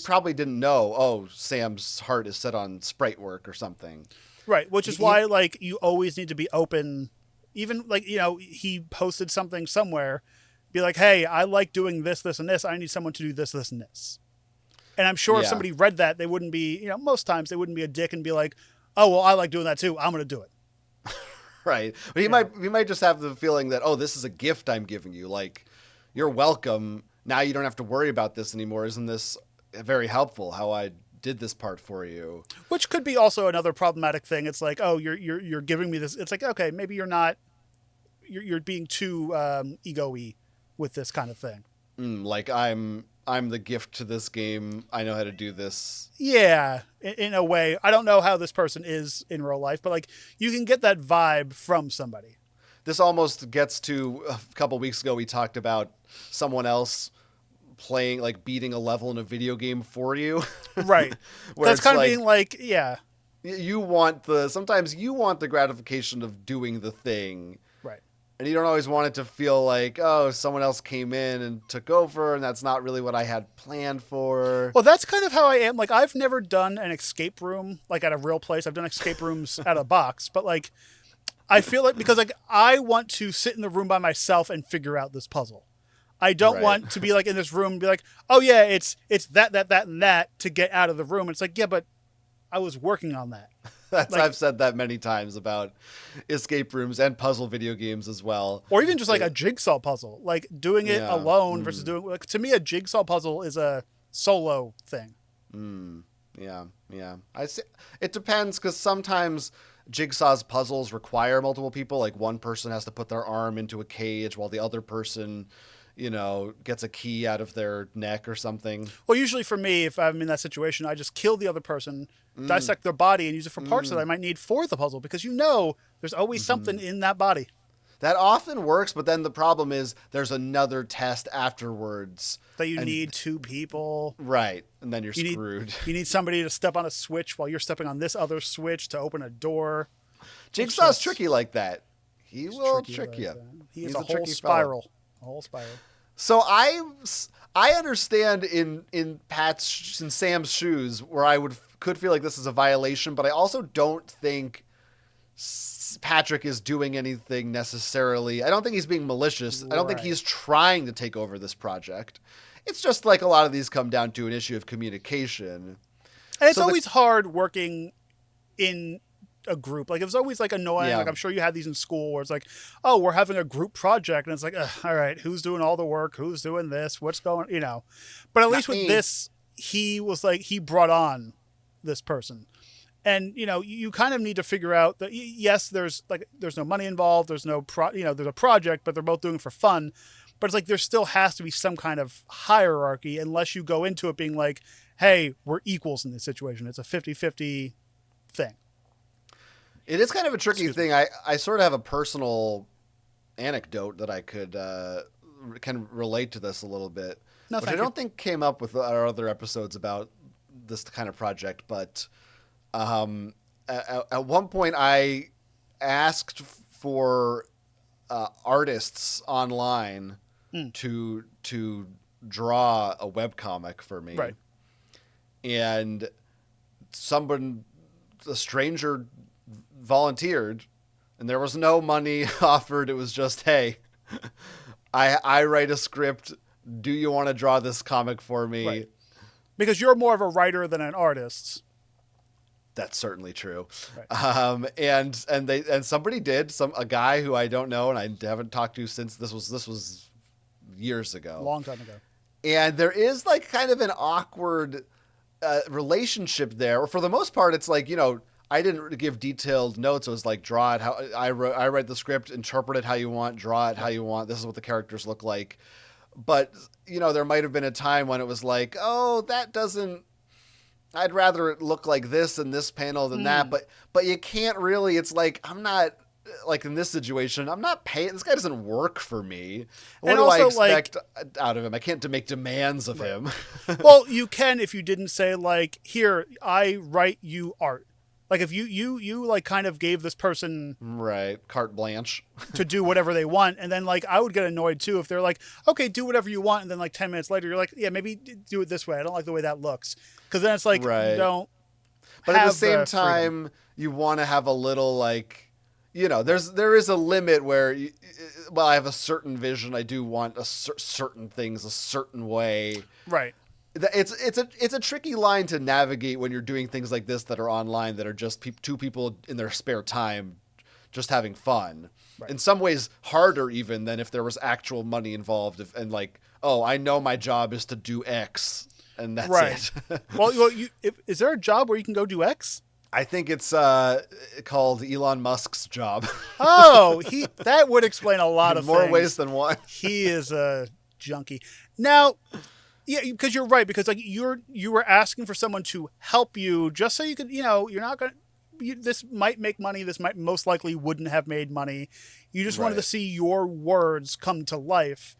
probably didn't know. Oh, Sam's heart is set on Sprite work or something. Right, which is why like you always need to be open. Even like he posted something somewhere, be like, hey, I like doing this, this, and this. I need someone to do this, this, and this. And I'm sure if somebody read that, they wouldn't be, most times they wouldn't be a dick and be like, oh well, I like doing that too. I'm going to do it. Right, but he might just have the feeling that, oh, this is a gift I'm giving you. Like, you're welcome. Now you don't have to worry about this anymore. Isn't this very helpful? How I did this part for you, which could be also another problematic thing. It's like, oh, you're giving me this. It's like, okay, maybe you're being too ego-y with this kind of thing. Like I'm the gift to this game. I know how to do this. Yeah, in a way. I don't know how this person is in real life, but like you can get that vibe from somebody. This almost gets to a couple weeks ago. We talked about someone else playing, like beating a level in a video game for you. Right. That's kind of being like, yeah. Sometimes you want the gratification of doing the thing. Right. And you don't always want it to feel like, oh, someone else came in and took over, and that's not really what I had planned for. Well, that's kind of how I am. Like, I've never done an escape room, like at a real place. I've done escape rooms at a box, but like, I feel like, because like, I want to sit in the room by myself and figure out this puzzle. I don't want to be like in this room and be like, oh yeah, it's that, and that to get out of the room. It's like, yeah, but I was working on that. I've said that many times about escape rooms and puzzle video games as well. Or even just like a jigsaw puzzle, like doing it alone versus doing, like, to me, a jigsaw puzzle is a solo thing. Yeah. I see. It depends, because sometimes Jigsaw's puzzles require multiple people. Like one person has to put their arm into a cage while the other person, gets a key out of their neck or something. Well, usually for me, if I'm in that situation, I just kill the other person, dissect their body, and use it for parts that I might need for the puzzle, because there's always something in that body. That often works, but then the problem is there's another test afterwards. That you need two people. Right, and then you're screwed. You need somebody to step on a switch while you're stepping on this other switch to open a door. Jigsaw's tricky like that. He will trick you. He's a whole spiral. A whole spiral. So I understand in Sam's shoes where I could feel like this is a violation, but I also don't think Patrick is doing anything necessarily. I don't think he's being malicious. I don't think he's trying to take over this project. It's just like a lot of these come down to an issue of communication. And it's always hard working in a group. Like, it was always like annoying. Yeah. Like, I'm sure you had these in school where it's like, oh, we're having a group project, and it's like, all right, who's doing all the work? Who's doing this? What's going, But at least with this, he was like, he brought on this person. And, you kind of need to figure out that, yes, there's no money involved. There's no there's a project, but they're both doing it for fun. But it's like, there still has to be some kind of hierarchy, unless you go into it being like, hey, we're equals in this situation. It's a 50-50 thing. It is kind of a tricky thing. I sort of have a personal anecdote that I can relate to this a little bit, which I don't think came up with our other episodes about this kind of project. But at one point, I asked for artists online to draw a webcomic for me, right? And a stranger volunteered, and there was no money offered. It was just, hey, I write a script. Do you want to draw this comic for me? Right. Because you're more of a writer than an artist. That's certainly true. Right. And somebody did, a guy who I don't know and I haven't talked to since. This was years ago. A long time ago. And there is like kind of an awkward relationship there. For the most part, it's like, I didn't give detailed notes. It was like, draw it how I write the script, interpret it how you want, draw it how you want. This is what the characters look like. But, there might have been a time when it was like, oh, that doesn't, I'd rather it look like this in this panel than that. But you can't really, it's like, I'm not, like in this situation, I'm not paying, this guy doesn't work for me. What do I expect out of him? I can't make demands of him. Well, you can if you didn't say like, here, I write you art. Like if you like kind of gave this person carte blanche to do whatever they want, and then like I would get annoyed too if they're like, okay, do whatever you want, and then like 10 minutes later you're like, yeah, maybe do it this way. I don't like the way that looks, because then it's like you don't. But at the same time, you want to have a little like, there is a limit where, I have a certain vision. I do want certain things a certain way. Right. It's a tricky line to navigate when you're doing things like this that are online, that are just two people in their spare time just having fun. Right. In some ways harder even than if there was actual money involved, and like, oh, I know my job is to do X and that's it. Well, is there a job where you can go do X? I think it's called Elon Musk's job. Oh, that would explain a lot of more things. Ways than one. He is a junkie. Now, yeah, because you're right. Because like you were asking for someone to help you, just so you could, you're not gonna. This might make money. This might most likely wouldn't have made money. You just wanted to see your words come to life,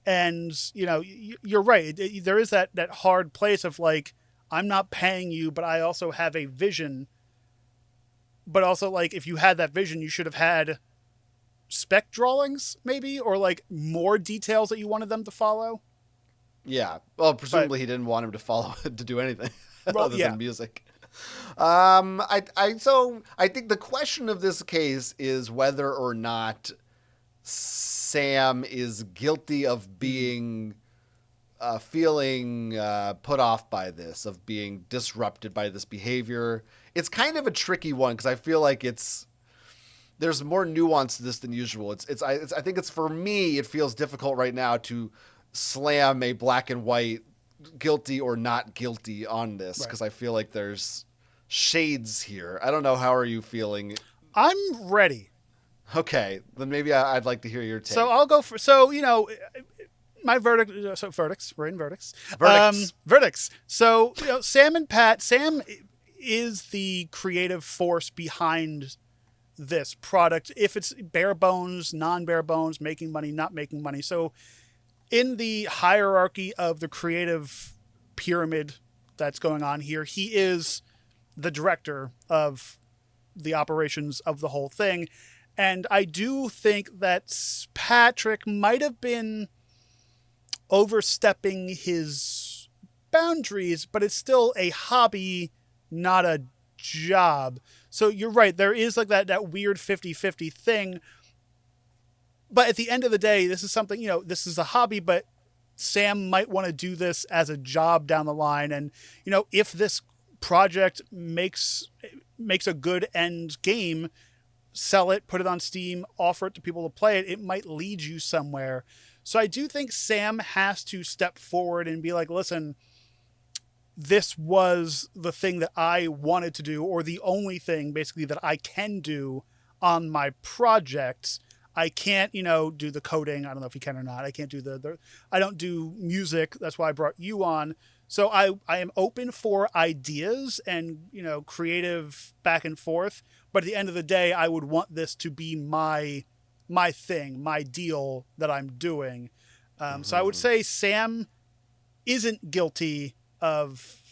and you're right. There is that hard place of like, I'm not paying you, but I also have a vision. But also, like, if you had that vision, you should have had spec drawings, maybe, or like more details that you wanted them to follow. Yeah. Well, presumably he didn't want him to follow to do anything other than music. So I think the question of this case is whether or not Sam is guilty of being feeling put off by this, of being disrupted by this behavior. It's kind of a tricky one because I feel like there's more nuance to this than usual. I think it's, for me, it feels difficult right now to slam a black and white guilty or not guilty on this, because I feel like there's shades here. I don't know. How are you feeling? I'm ready. Okay, then maybe I'd like to hear your take. So I'll go for, my verdict. So verdicts. We're in verdicts. Verdicts. So Sam and Pat. Sam is the creative force behind this product. If it's bare bones, non-bare bones, making money, not making money. So in the hierarchy of the creative pyramid that's going on here, he is the director of the operations of the whole thing. And I do think that Patrick might have been overstepping his boundaries, but it's still a hobby, not a job. So you're right. There is like that weird 50-50 thing. But at the end of the day, this is something, this is a hobby, but Sam might want to do this as a job down the line. And, if this project makes a good end game, sell it, put it on Steam, offer it to people to play it, it might lead you somewhere. So I do think Sam has to step forward and be like, listen, this was the thing that I wanted to do, or the only thing basically that I can do on my project. I can't, do the coding. I don't know if you can or not. I can't do I don't do music. That's why I brought you on. So I am open for ideas and, creative back and forth. But at the end of the day, I would want this to be my thing, my deal that I'm doing. So I would say Sam isn't guilty of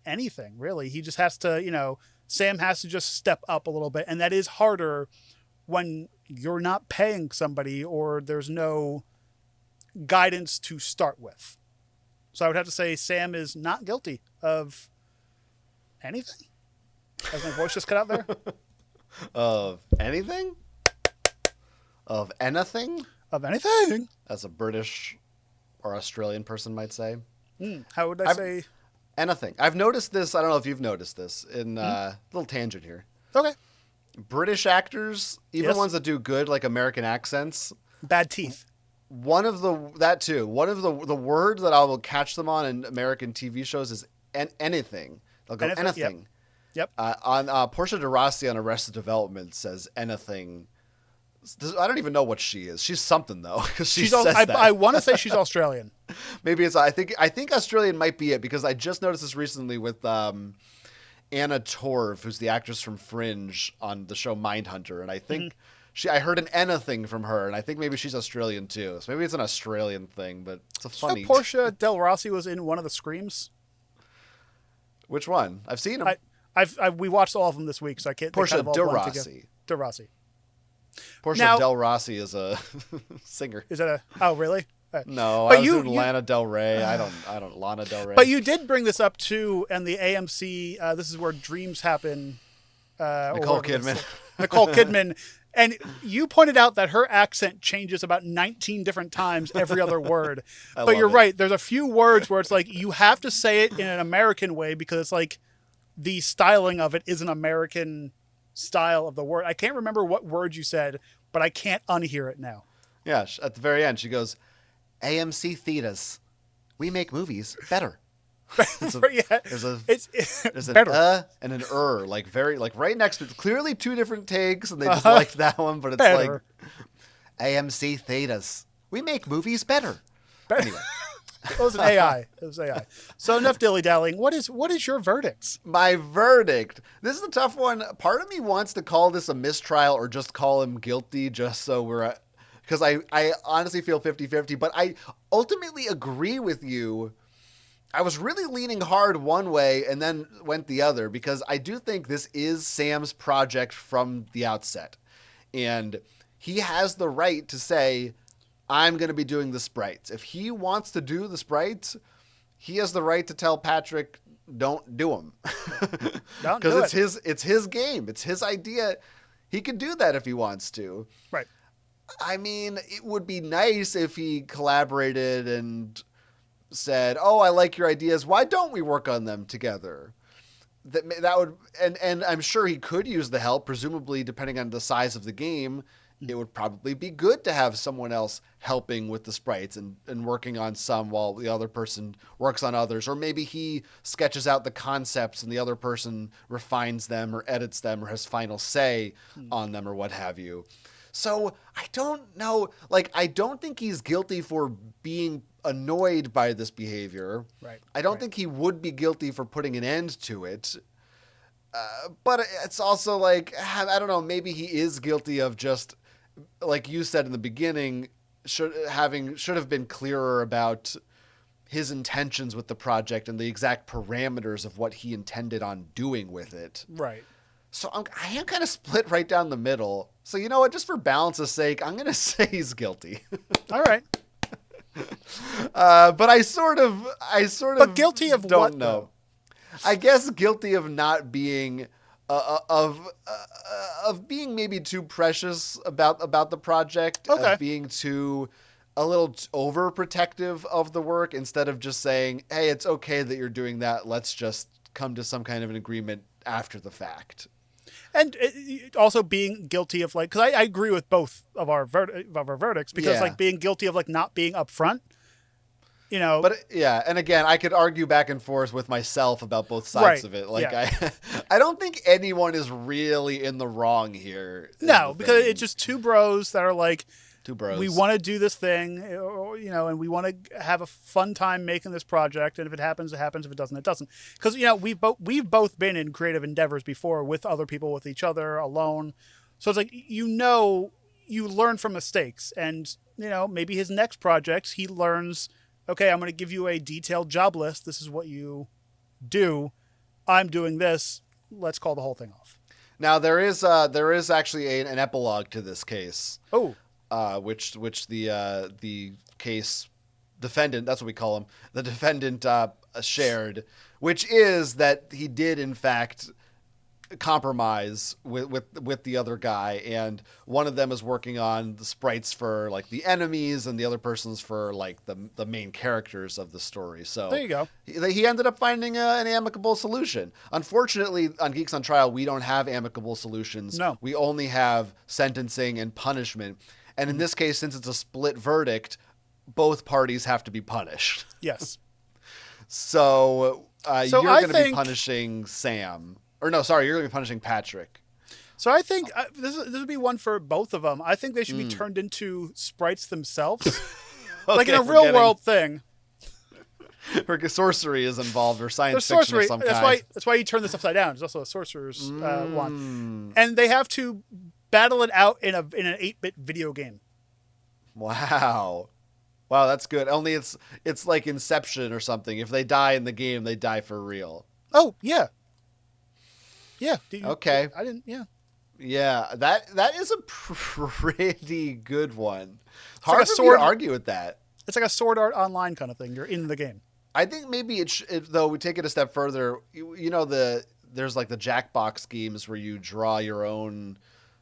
anything, really. He just has to, Sam has to just step up a little bit. And that is harder when you're not paying somebody or there's no guidance to start with. So I would have to say Sam is not guilty of anything. Has my voice just cut out there? Of anything? Of anything? Of anything. As a British or Australian person might say. How would I say? Anything. I've noticed this. I don't know if you've noticed this in little tangent here. Okay. British actors, even ones that do good, like American accents. Bad teeth. One of the words that I will catch them on in American TV shows is anything. They'll go anything. Yep. On Portia de Rossi on Arrested Development says anything. I don't even know what she is. She's something though, because she says that. I want to say she's Australian. Maybe it's. I think Australian might be it, because I just noticed this recently with Anna Torv, who's the actress from Fringe on the show Mindhunter, and I think I heard an Anna thing from her, and I think maybe she's Australian too. So maybe it's an Australian thing, but it's a funny. So Portia Del Rossi was in one of the Screams. Which one? I've seen him. We watched all of them this week, so I can't. Portia de Rossi. De Rossi. Portia Now, Del Rossi is a singer. Is that a? Oh, really? No, I was doing Lana Del Rey. I don't Lana Del Rey. But you did bring this up too, and the AMC. This is where dreams happen. Nicole Kidman. Nicole Kidman. And you pointed out that her accent changes about 19 different times every other word. But you're right. There's a few words where it's like you have to say it in an American way because it's like the styling of it is an American style of the word. I can't remember what word you said, but I can't unhear it now. Yeah, at the very end, she goes, AMC Theaters. We make movies better. There's better. An and an like very like right next to it. Clearly two different takes, and they just liked that one, but it's better. Like AMC Theaters. We make movies better. Anyway. It was AI. So enough dilly-dallying. What is your verdict? My verdict. This is a tough one. Part of me wants to call this a mistrial or just call him guilty just so we're... Because I honestly feel 50-50, but I ultimately agree with you. I was really leaning hard one way and then went the other because I do think this is Sam's project from the outset. And he has the right to say... I'm going to be doing the sprites. If he wants to do the sprites, he has the right to tell Patrick, don't do them. Because it's his game. It's his idea. He could do that if he wants to. Right. I mean, it would be nice if he collaborated and said, oh, I like your ideas. Why don't we work on them together? That would, and I'm sure he could use the help, presumably depending on the size of the game. It would probably be good to have someone else helping with the sprites and working on some while the other person works on others. Or maybe he sketches out the concepts and the other person refines them or edits them or has final say on them or what have you. So I don't know. Like, I don't think he's guilty for being annoyed by this behavior. Right. I don't think he would be guilty for putting an end to it. But it's also like, I don't know, maybe he is guilty of just... like you said in the beginning, should have been clearer about his intentions with the project and the exact parameters of what he intended on doing with it. Right. So I am kind of split right down the middle. So you know what? Just for balance's sake, I'm going to say he's guilty. All right. But I sort of. But guilty of don't what? Know. Though? I guess guilty of not being. Of being maybe too precious about the project, okay. Of being a little overprotective of the work instead of just saying, hey, it's okay that you're doing that. Let's just come to some kind of an agreement after the fact. And also being guilty of like, because I agree with both of our verdicts because like being guilty of like not being upfront. You know, but yeah, and again, I could argue back and forth with myself about both sides of it. Like, I don't think anyone is really in the wrong here. No, because it's just two bros that are like, we want to do this thing, you know, and we want to have a fun time making this project. And if it happens, it happens. If it doesn't, it doesn't. Because you know, we've both been in creative endeavors before with other people, with each other, alone. So it's like you learn from mistakes, and you know, maybe his next project he learns. Okay, I'm going to give you a detailed job list. This is what you do. I'm doing this. Let's call the whole thing off. Now there is actually an epilogue to this case. Oh, which the case defendant, that's what we call him, the defendant shared, which is that he did in fact compromise with the other guy, and one of them is working on the sprites for like the enemies and the other person's for like the main characters of the story. So there you go. He ended up finding an amicable solution. Unfortunately, on Geeks on Trial, we don't have amicable solutions. No. We only have sentencing and punishment. And in this case, since it's a split verdict, both parties have to be punished. Yes. So you're going to be punishing Sam. Or no, sorry, you're going to be punishing Patrick. So I think this would be one for both of them. I think they should be turned into sprites themselves, like in a real world thing. Or sorcery is involved, or science fiction of some kind. That's why you turn this upside down. There's also a sorcerer's one, and they have to battle it out in an 8-bit video game. Wow, that's good. Only it's like Inception or something. If they die in the game, they die for real. Oh yeah, okay. I didn't. Yeah. Yeah, that is a pretty good one. It's Hard like for me to argue with that. It's like a Sword Art Online kind of thing. You're in the game. I think maybe though we take it a step further. You know, there's like the Jackbox games where you draw your own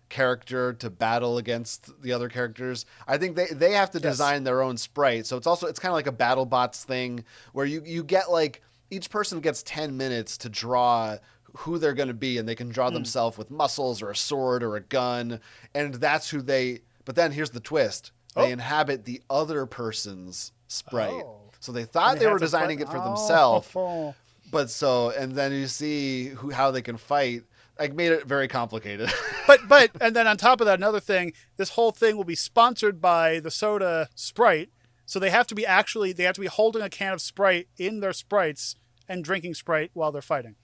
character to battle against the other characters. I think they have to design their own sprite. So it's kind of like a BattleBots thing where you get like each person gets 10 minutes to draw who they're going to be, and they can draw themselves with muscles or a sword or a gun, and that's who they. But then here's the twist: they inhabit the other person's sprite. So they thought they were designing it for themselves, and then you see how they can fight. Like, made it very complicated. but and then on top of that, another thing: this whole thing will be sponsored by the soda Sprite. So they have to be holding a can of Sprite in their sprites and drinking Sprite while they're fighting.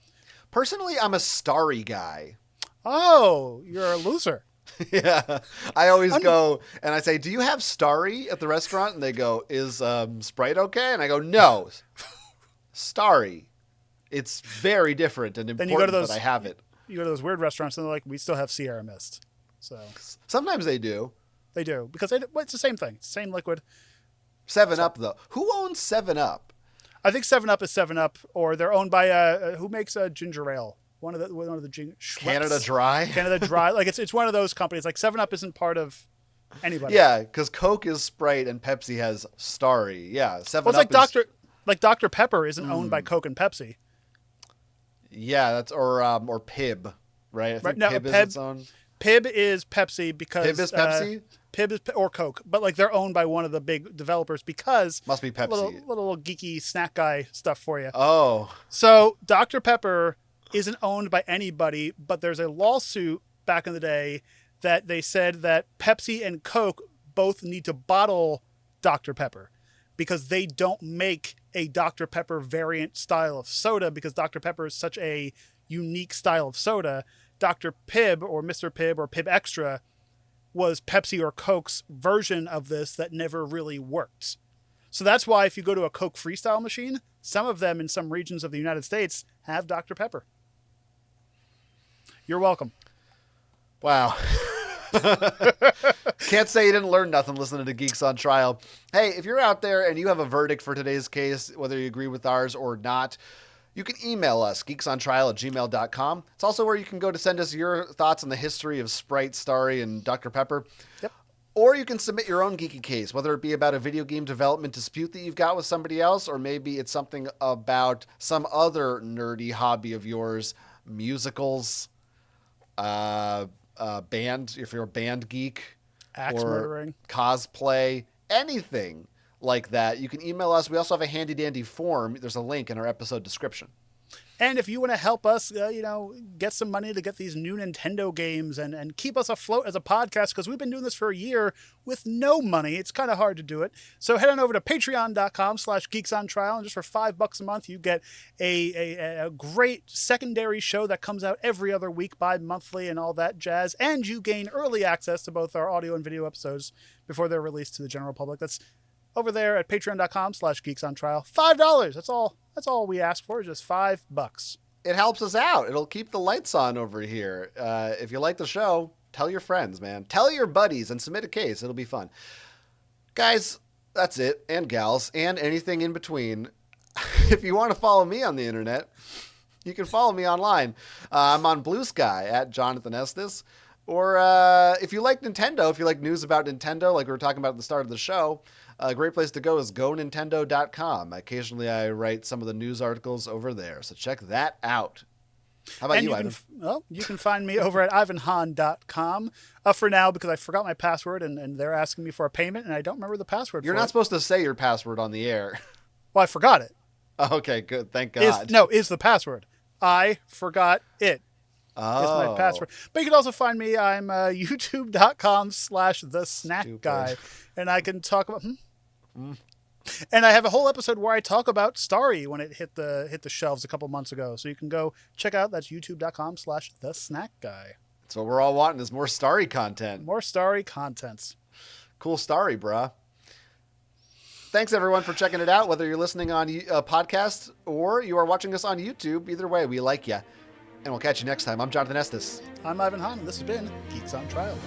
Personally, I'm a Starry guy. Oh, you're a loser. Yeah. I always go and I say, "Do you have Starry at the restaurant?" And they go, "Is Sprite okay?" And I go, "No. Starry. It's very different and important that I have it." You go to those weird restaurants and they're like, "We still have Sierra Mist." So sometimes they do. They do because it's the same thing. It's the same liquid. 7-Up though. Who owns 7-Up? I think 7-Up is 7-Up, or they're owned by who makes a ginger ale. One of the Canada Dry. Canada Dry. Like it's one of those companies. Like 7-Up isn't part of anybody. Yeah, because Coke is Sprite and Pepsi has Starry. Yeah, 7-Up. Well, it's like Dr. Pepper isn't owned by Coke and Pepsi. Yeah, that's or Pib, right? I think Pib is its own. Pib is Pepsi because Pib is Pepsi. Pib is or Coke, but like they're owned by one of the big developers because must be Pepsi. Little geeky snack guy stuff for you. Oh, so Dr. Pepper isn't owned by anybody, but there's a lawsuit back in the day that they said that Pepsi and Coke both need to bottle Dr. Pepper because they don't make a Dr. Pepper variant style of soda because Dr. Pepper is such a unique style of soda. Dr. Pibb or Mr. Pibb or Pibb Extra was Pepsi or Coke's version of this that never really worked. So that's why if you go to a Coke Freestyle machine, some of them in some regions of the United States have Dr. Pepper. You're welcome. Wow. Can't say you didn't learn nothing listening to Geeks on Trial. Hey, if you're out there and you have a verdict for today's case, whether you agree with ours or not, you can email us, geeksontrial@gmail.com. It's also where you can go to send us your thoughts on the history of Sprite, Starry, and Dr. Pepper. Yep. Or you can submit your own geeky case, whether it be about a video game development dispute that you've got with somebody else, or maybe it's something about some other nerdy hobby of yours, musicals, band, if you're a band geek, axe murdering, cosplay, anything like that. You can email us. We also have a handy dandy form. There's a link in our episode description. And if you want to help us, get some money to get these new Nintendo games and keep us afloat as a podcast, because we've been doing this for a year with no money. It's kind of hard to do it. So head on over to patreon.com/geeksontrial, and just for $5 a month, you get a great secondary show that comes out every other week, bi-monthly and all that jazz. And you gain early access to both our audio and video episodes before they're released to the general public. That's over there at patreon.com/geeksontrial. $5. That's all we ask for, just $5. It helps us out. It'll keep the lights on over here. If you like the show, tell your friends, man. Tell your buddies and submit a case. It'll be fun. Guys, that's it. And gals, and anything in between. If you want to follow me on the internet, you can follow me online. I'm on Blue Sky at Jonathan Estes. Or if you like Nintendo, if you like news about Nintendo, like we were talking about at the start of the show, a great place to go is gonintendo.com. Occasionally I write some of the news articles over there, so check that out. How about you, Ivan? You can find me over at ivanhan.com for now, because I forgot my password and they're asking me for a payment and I don't remember the password. You're not supposed to say your password on the air. Well, I forgot it. Okay, good. Thank God. Is the password. I forgot it. is my password. But you can also find me. I'm youtube.com/thesnackguy. And I can talk about... And I have a whole episode where I talk about Starry when it hit the shelves a couple months ago. So you can go check out. That's youtube.com/thesnackguy. That's what we're all wanting is more Starry content. More Starry contents. Cool Starry, bruh. Thanks, everyone, for checking it out, whether you're listening on a podcast or you are watching us on YouTube. Either way, we like you. And we'll catch you next time. I'm Jonathan Estes. I'm Ivan Hahn, and this has been Geeks on Trial.